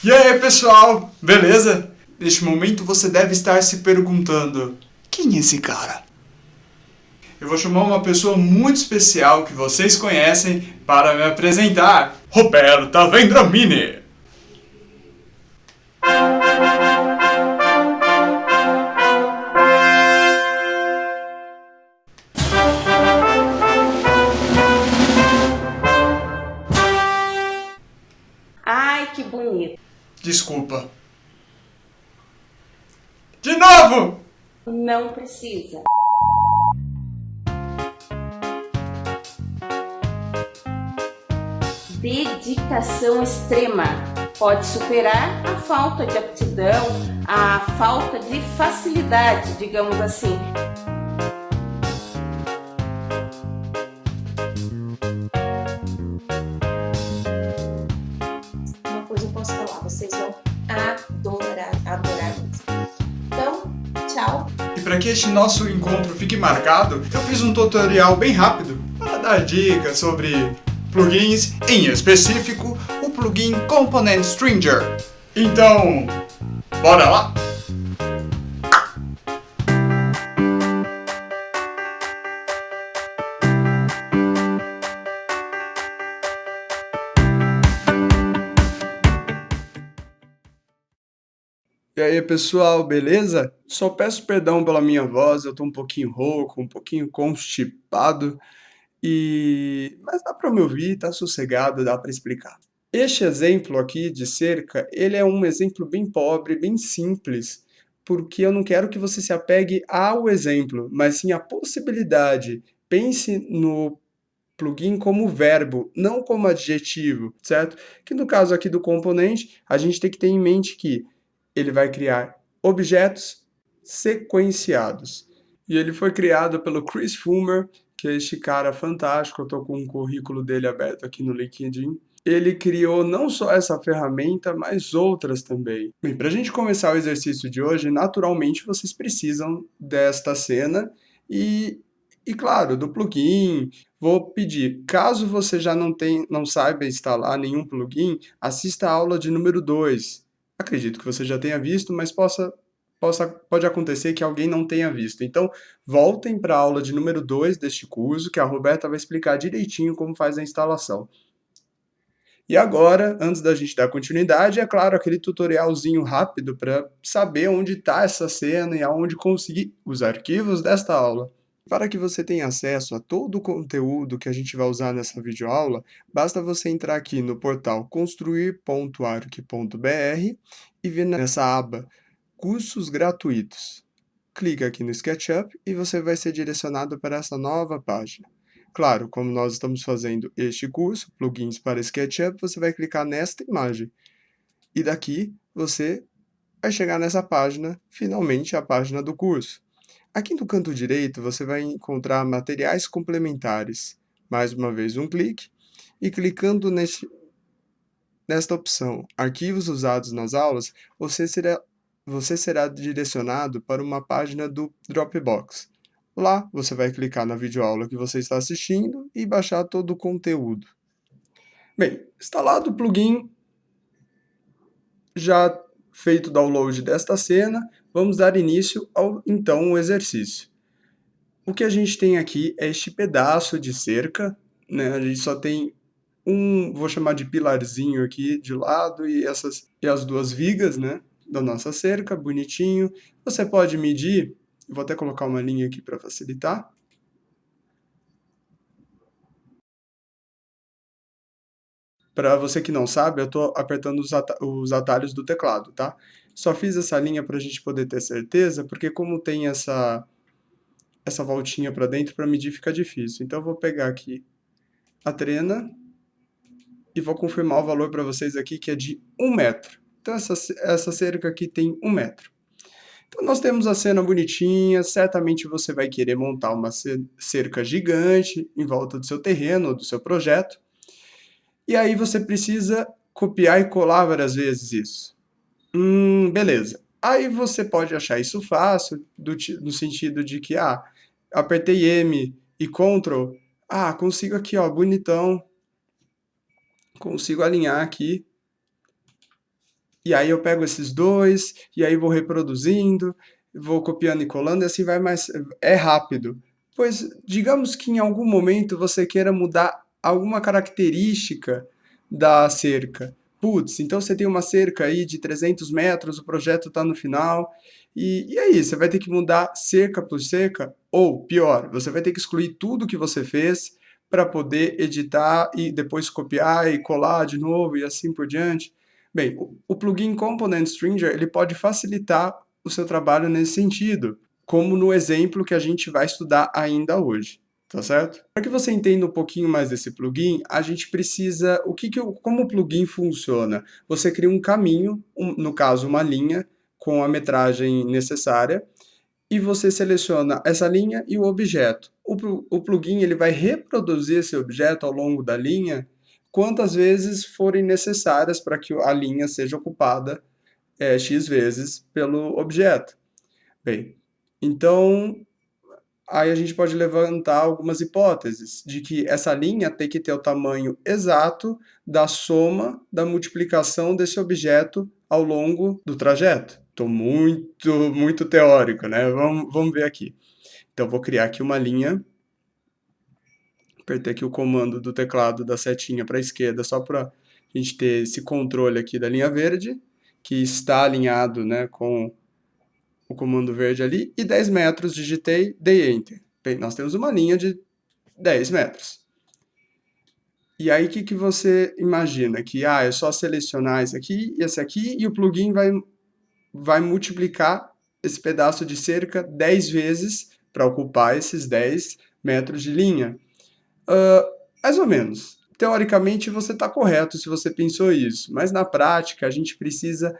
E aí, pessoal, beleza? Neste momento você deve estar se perguntando: quem é esse cara? Eu vou chamar uma pessoa muito especial que vocês conhecem para me apresentar: Roberta Vendramini. Ai, que bonito. Desculpa. De novo! Não precisa. Dedicação extrema pode superar a falta de aptidão, a falta de facilidade, digamos assim. Uma coisa eu posso falar, vocês vão adorar mesmo. Então, tchau. E para que este nosso encontro fique marcado, eu fiz um tutorial bem rápido para dar dicas sobre plugins, em específico o plugin Component Stringer. Então, bora lá? E aí, pessoal, beleza? Só peço perdão pela minha voz, eu tô um pouquinho rouco, um pouquinho constipado, mas dá para me ouvir, tá sossegado, dá para explicar. Este exemplo aqui de cerca, ele é um exemplo bem pobre, bem simples, porque eu não quero que você se apegue ao exemplo, mas sim à possibilidade. Pense no plugin como verbo, não como adjetivo, certo? Que no caso aqui do componente, a gente tem que ter em mente que ele vai criar objetos sequenciados. E ele foi criado pelo Chris Fulmer, que é este cara fantástico, eu estou com o currículo dele aberto aqui no LinkedIn. Ele criou não só essa ferramenta, mas outras também. Bem, para a gente começar o exercício de hoje, naturalmente vocês precisam desta cena e claro, do plugin. Vou pedir, caso você já não saiba instalar nenhum plugin, assista a aula de número 2. Acredito que você já tenha visto, mas pode acontecer que alguém não tenha visto. Então, voltem para a aula de número 2 deste curso, que a Roberta vai explicar direitinho como faz a instalação. E agora, antes da gente dar continuidade, é claro, aquele tutorialzinho rápido para saber onde está essa cena e aonde conseguir os arquivos desta aula. Para que você tenha acesso a todo o conteúdo que a gente vai usar nessa videoaula, basta você entrar aqui no portal construir.arc.br e ver nessa aba Cursos Gratuitos. Clica aqui no SketchUp e você vai ser direcionado para essa nova página. Claro, como nós estamos fazendo este curso, plugins para SketchUp, você vai clicar nesta imagem. E daqui você vai chegar nessa página, finalmente a página do curso. Aqui no canto direito você vai encontrar materiais complementares. Mais uma vez um clique e clicando nesta opção Arquivos usados nas aulas, você será direcionado para uma página do Dropbox. Lá você vai clicar na videoaula que você está assistindo e baixar todo o conteúdo. Bem, instalado o plugin, já feito o download desta cena, vamos dar início ao então o exercício. O que a gente tem aqui é este pedaço de cerca, né? A gente só tem vou chamar de pilarzinho aqui de lado e as duas vigas, né, da nossa cerca, bonitinho. Você pode medir, vou até colocar uma linha aqui para facilitar. Para você que não sabe, eu estou apertando os atalhos do teclado, tá? Só fiz essa linha para a gente poder ter certeza, porque como tem essa voltinha para dentro, para medir fica difícil. Então eu vou pegar aqui a trena e vou confirmar o valor para vocês aqui, que é de 1 metro. Então essa cerca aqui tem 1 metro. Então nós temos a cena bonitinha, certamente você vai querer montar uma cerca gigante em volta do seu terreno ou do seu projeto. E aí você precisa copiar e colar várias vezes isso. Beleza. Aí você pode achar isso fácil, no sentido de que, apertei M e Ctrl, consigo aqui, ó, bonitão, consigo alinhar aqui E aí eu pego esses dois, e aí vou reproduzindo, vou copiando e colando, e assim vai mais. É rápido. Pois, digamos que em algum momento você queira mudar alguma característica da cerca. Putz, então você tem uma cerca aí de 300 metros, o projeto está no final, e aí, você vai ter que mudar cerca por cerca, ou pior, você vai ter que excluir tudo que você fez para poder editar e depois copiar e colar de novo e assim por diante. Bem, o plugin Component Stringer ele pode facilitar o seu trabalho nesse sentido, como no exemplo que a gente vai estudar ainda hoje, tá certo? Para que você entenda um pouquinho mais desse plugin, a gente precisa, como o plugin funciona? Você cria um caminho, no caso uma linha, com a metragem necessária, e você seleciona essa linha e o objeto. O plugin ele vai reproduzir esse objeto ao longo da linha quantas vezes forem necessárias para que a linha seja ocupada X vezes pelo objeto. Bem, então aí a gente pode levantar algumas hipóteses de que essa linha tem que ter o tamanho exato da soma da multiplicação desse objeto ao longo do trajeto. Estou muito teórico, né? Vamos ver aqui. Então, vou criar aqui uma linha. Apertei aqui o comando do teclado da setinha para a esquerda, só para a gente ter esse controle aqui da linha verde, que está alinhado, né, com o comando verde ali, e 10 metros, digitei, dei Enter. Bem, nós temos uma linha de 10 metros. E aí, o que você imagina? Que é só selecionar esse aqui, e o plugin vai multiplicar esse pedaço de cerca 10 vezes para ocupar esses 10 metros de linha. Mais ou menos. Teoricamente, você está correto se você pensou isso, mas na prática, a gente precisa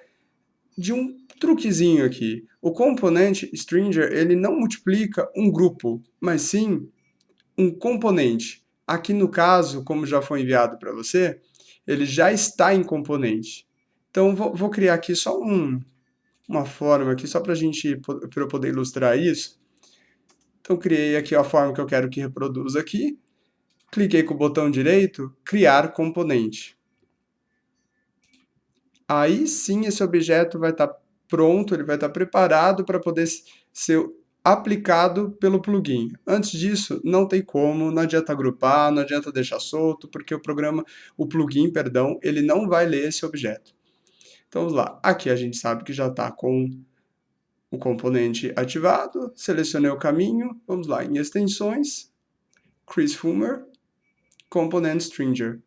de um truquezinho aqui. O componente stringer, ele não multiplica um grupo, mas sim um componente. Aqui no caso, como já foi enviado para você, ele já está em componente. Então, vou criar aqui só uma forma aqui, só para eu poder ilustrar isso. Então, criei aqui a forma que eu quero que reproduza aqui. Cliquei com o botão direito, criar componente. Aí sim esse objeto vai estar pronto, ele vai estar preparado para poder ser aplicado pelo plugin. Antes disso, não tem como, não adianta agrupar, não adianta deixar solto, porque o plugin, ele não vai ler esse objeto. Então vamos lá, aqui a gente sabe que já está com o componente ativado, selecionei o caminho, vamos lá, em extensões, Chris Fumer, Component Stringer,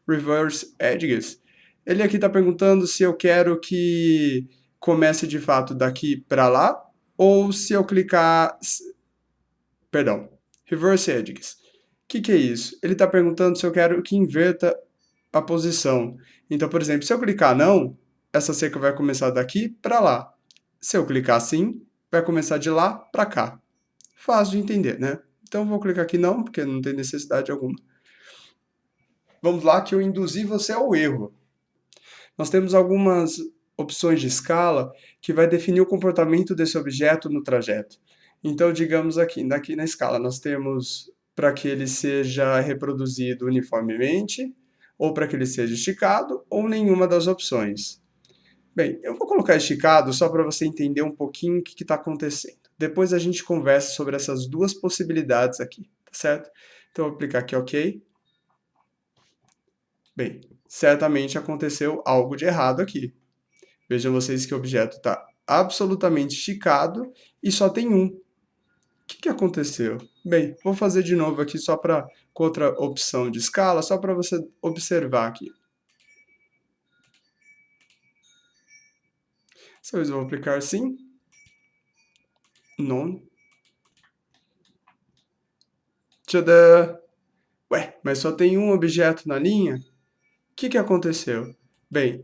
Reverse Edges. Ele aqui está perguntando se eu quero que comece de fato daqui para lá, ou se eu clicar... Perdão, Reverse Edges. O que é isso? Ele está perguntando se eu quero que inverta a posição. Então, por exemplo, se eu clicar não, essa cerca vai começar daqui para lá. Se eu clicar sim, vai começar de lá para cá. Fácil de entender, né? Então, vou clicar aqui não, porque não tem necessidade alguma. Vamos lá que eu induzi você ao erro. Nós temos algumas opções de escala que vai definir o comportamento desse objeto no trajeto. Então, digamos aqui na escala, nós temos para que ele seja reproduzido uniformemente, ou para que ele seja esticado, ou nenhuma das opções. Bem, eu vou colocar esticado só para você entender um pouquinho o que está acontecendo. Depois a gente conversa sobre essas duas possibilidades aqui, tá certo? Então, eu vou aplicar aqui OK. Bem, certamente aconteceu algo de errado aqui. Vejam vocês que o objeto está absolutamente esticado e só tem um. O que aconteceu? Bem, vou fazer de novo aqui só com outra opção de escala, só para você observar aqui. Se eu vou aplicar sim. None. Tchadã! Ué, mas só tem um objeto na linha? O que aconteceu? Bem,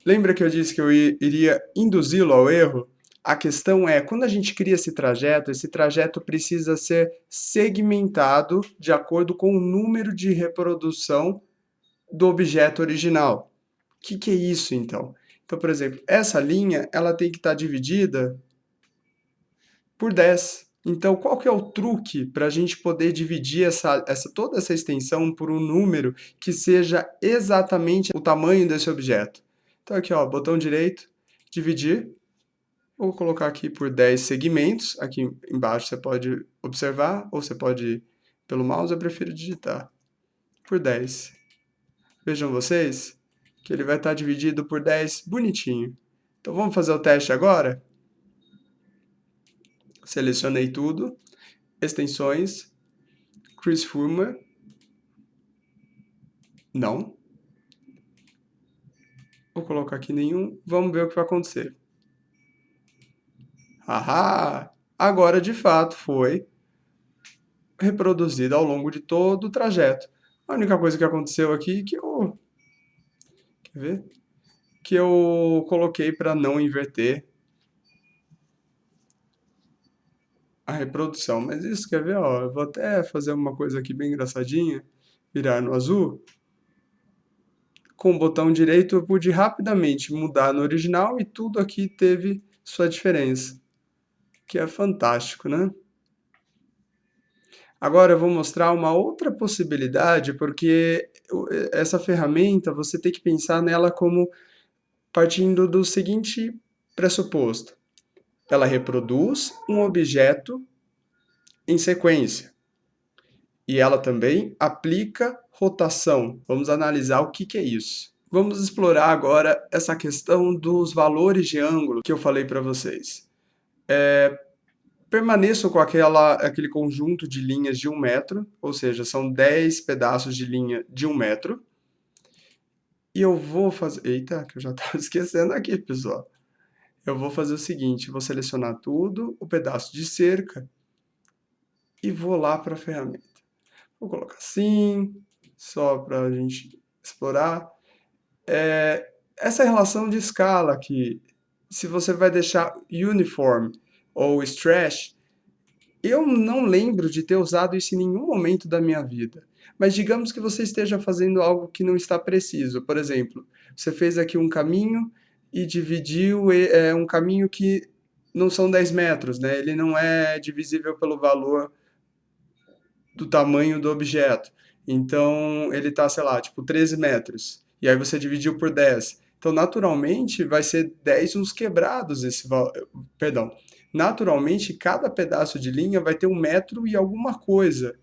lembra que eu disse que eu iria induzi-lo ao erro? A questão é, quando a gente cria esse trajeto precisa ser segmentado de acordo com o número de reprodução do objeto original. O que é isso, então? Então, por exemplo, essa linha ela tem que estar dividida por 10. Então, qual que é o truque para a gente poder dividir toda essa extensão por um número que seja exatamente o tamanho desse objeto? Então aqui, ó, botão direito, dividir. Vou colocar aqui por 10 segmentos. Aqui embaixo você pode observar, ou você pode, pelo mouse, eu prefiro digitar. Por 10. Vejam vocês que ele vai estar dividido por 10 bonitinho. Então vamos fazer o teste agora? Selecionei tudo. Extensões. Chris Fulmer. Não. Vou colocar aqui nenhum. Vamos ver o que vai acontecer. Ahá! Agora, de fato, foi reproduzido ao longo de todo o trajeto. A única coisa que aconteceu aqui que eu... Quer ver? Que eu coloquei para não inverter a reprodução. Mas isso, quer ver? Ó, eu vou até fazer uma coisa aqui bem engraçadinha. Virar no azul. Com o botão direito eu pude rapidamente mudar no original e tudo aqui teve sua diferença. Que é fantástico, né? Agora eu vou mostrar uma outra possibilidade, porque essa ferramenta você tem que pensar nela como partindo do seguinte pressuposto. Ela reproduz um objeto em sequência. E ela também aplica rotação. Vamos analisar o que é isso. Vamos explorar agora essa questão dos valores de ângulo que eu falei para vocês. Permaneço com aquele conjunto de linhas de 1 metro, ou seja, são 10 pedaços de linha de 1 metro. E eu vou fazer... Eita, que eu já estava esquecendo aqui, pessoal. Eu vou fazer o seguinte, vou selecionar tudo, o pedaço de cerca, e vou lá para a ferramenta. Vou colocar assim, só para a gente explorar. Essa relação de escala aqui, se você vai deixar uniform ou stretch, eu não lembro de ter usado isso em nenhum momento da minha vida. Mas digamos que você esteja fazendo algo que não está preciso. Por exemplo, você fez aqui um caminho e dividiu um caminho que não são 10 metros, né? Ele não é divisível pelo valor do tamanho do objeto. Então, ele está, sei lá, tipo 13 metros. E aí você dividiu por 10. Então, naturalmente, vai ser 10 uns quebrados esse valor. Perdão. Naturalmente, cada pedaço de linha vai ter 1 metro e alguma coisa.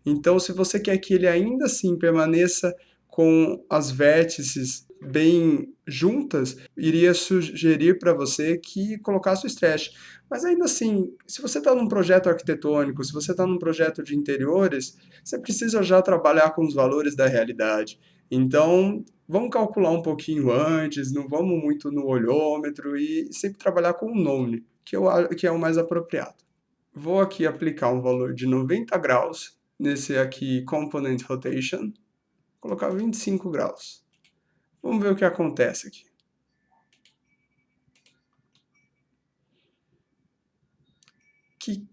Então, se você quer que ele ainda assim permaneça com as vértices bem juntas, iria sugerir para você que colocasse o stretch. Mas ainda assim, se você está num projeto arquitetônico, se você está num projeto de interiores, você precisa já trabalhar com os valores da realidade. Então, vamos calcular um pouquinho antes, não vamos muito no olhômetro e sempre trabalhar com o known, que é o mais apropriado. Vou aqui aplicar um valor de 90 graus nesse aqui Component Rotation, colocar 25 graus. Vamos ver o que acontece aqui.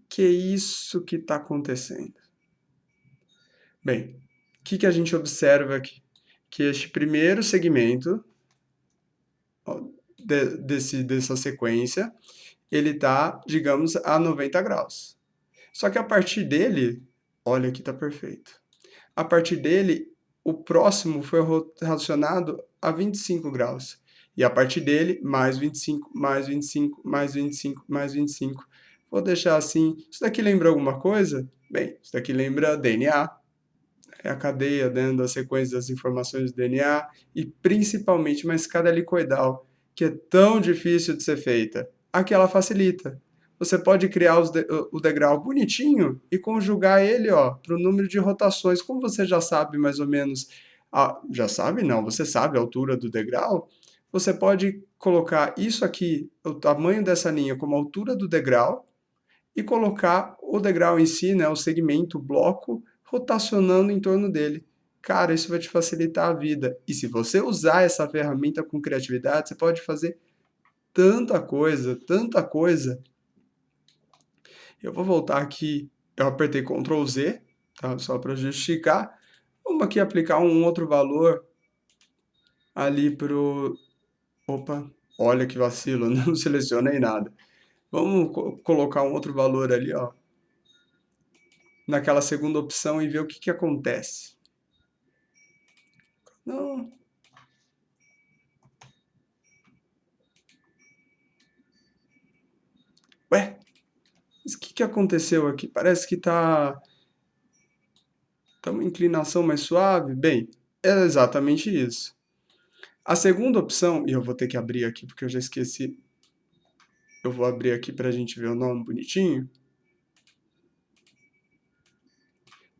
Que é isso que está acontecendo? Bem, o que a gente observa aqui? Que este primeiro segmento ó, dessa sequência, ele está, digamos, a 90 graus. Só que a partir dele, olha aqui está perfeito. A partir dele, o próximo foi relacionado a 25 graus. E a partir dele, mais 25, mais 25, mais 25, mais 25. Vou deixar assim. Isso daqui lembra alguma coisa? Bem, isso daqui lembra DNA. É a cadeia dentro da sequência das informações do DNA e principalmente uma escada helicoidal, que é tão difícil de ser feita. Aqui ela facilita. Você pode criar o degrau bonitinho e conjugar ele para o número de rotações. Como você já sabe mais ou menos, já sabe? Não, você sabe a altura do degrau. Você pode colocar isso aqui, o tamanho dessa linha, como a altura do degrau e colocar o degrau em si, né, o segmento, o bloco, rotacionando em torno dele. Cara, isso vai te facilitar a vida. E se você usar essa ferramenta com criatividade, você pode fazer tanta coisa, tanta coisa. Eu vou voltar aqui, eu apertei Ctrl Z, tá? Só para justificar. Vamos aqui aplicar um outro valor ali pro... Opa, olha que vacilo, não selecionei nada. Vamos colocar um outro valor ali, ó, naquela segunda opção e ver o que acontece. Não. que aconteceu aqui? Parece que tá uma inclinação mais suave. Bem, é exatamente isso. A segunda opção, e eu vou ter que abrir aqui porque eu já esqueci, eu vou abrir aqui para a gente ver o nome bonitinho.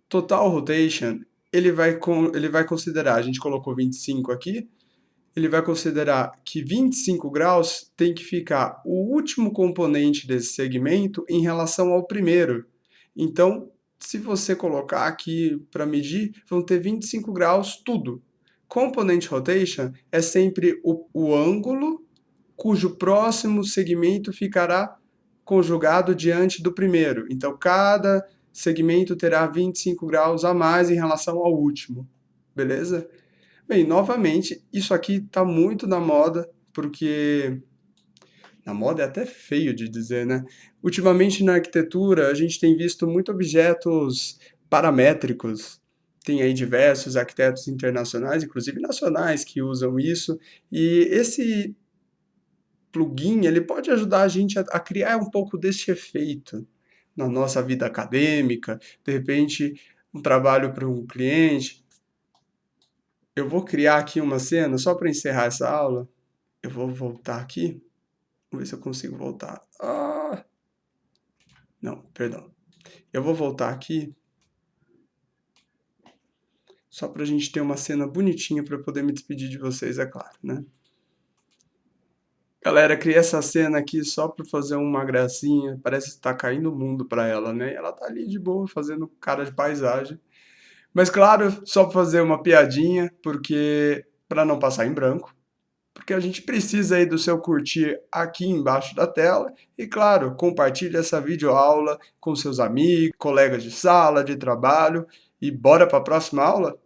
Total Rotation, ele vai considerar, a gente colocou 25 aqui, ele vai considerar que 25 graus tem que ficar o último componente desse segmento em relação ao primeiro. Então, se você colocar aqui para medir, vão ter 25 graus tudo. Component Rotation é sempre o ângulo cujo próximo segmento ficará conjugado diante do primeiro. Então, cada segmento terá 25 graus a mais em relação ao último. Beleza? Bem, novamente, isso aqui está muito na moda, porque na moda é até feio de dizer, né? Ultimamente na arquitetura a gente tem visto muito objetos paramétricos. Tem aí diversos arquitetos internacionais, inclusive nacionais, que usam isso. E esse plugin, ele pode ajudar a gente a criar um pouco desse efeito na nossa vida acadêmica, de repente um trabalho para um cliente. Eu vou criar aqui uma cena só para encerrar essa aula. Eu vou voltar aqui. Vamos ver se eu consigo voltar. Não, perdão. Eu vou voltar aqui só para a gente ter uma cena bonitinha para poder me despedir de vocês, é claro, né? Galera, criei essa cena aqui só para fazer uma gracinha. Parece que tá caindo o mundo para ela, né? Ela tá ali de boa fazendo cara de paisagem. Mas claro, só para fazer uma piadinha, porque para não passar em branco, porque a gente precisa aí do seu curtir aqui embaixo da tela e claro, compartilhe essa videoaula com seus amigos, colegas de sala, de trabalho e bora para a próxima aula?